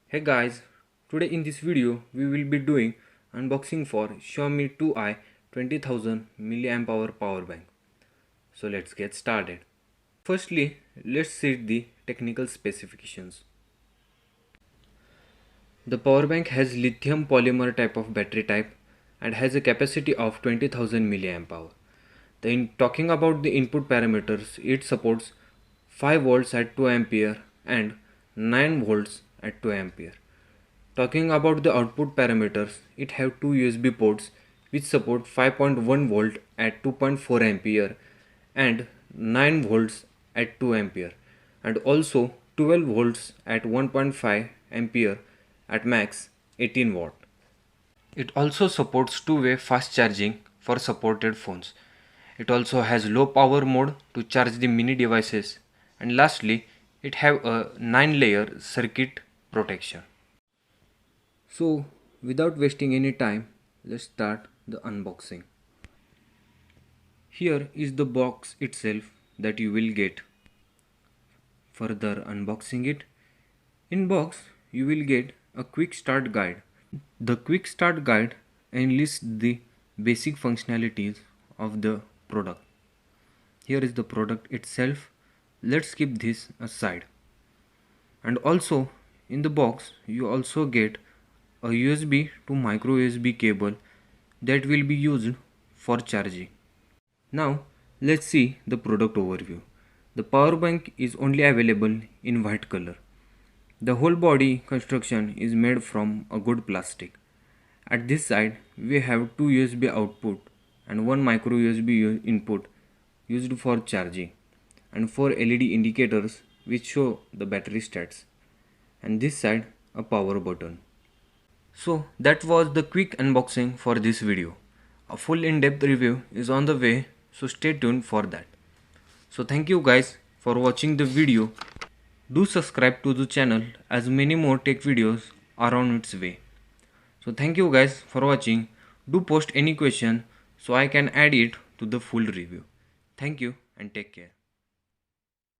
Hey guys, today in this video we will be doing unboxing for Xiaomi 2i 20,000 mAh power bank. So let's get started. Firstly, let's see the technical specifications. The power bank has lithium polymer type of battery type and has a capacity of 20,000 mAh. Then talking about the input parameters, it supports 5 volts at 2 ampere and 9 volts at 2 ampere. Talking about the output parameters, it have two USB ports which support 5.1 volt at 2.4 ampere and 9 volts at 2 ampere and also 12 volts at 1.5 ampere at max 18 watt. It also supports two-way fast charging for supported phones. It also has low power mode to charge the mini devices, and lastly it have a 9-layer circuit protection. So without wasting any time, let's start the unboxing. Here is the box itself that you will get. Further unboxing it. In box you will get a quick start guide. The quick start guide enlists the basic functionalities of the product. Here is the product itself. Let's keep this aside. And also in the box you also get a USB to micro USB cable that will be used for charging. Now let's see the product overview. The power bank is only available in white color. The whole body construction is made from a good plastic. At this side we have two USB output and one micro USB input used for charging and four LED indicators which show the battery stats, and this side a power button. So that was the quick unboxing for this video. A full in-depth review is on the way, so stay tuned for that. So thank you guys for watching the video. Do subscribe to the channel as many more tech videos are on its way. So thank you guys for watching. Do post any question so I can add it to the full review. Thank you and take care.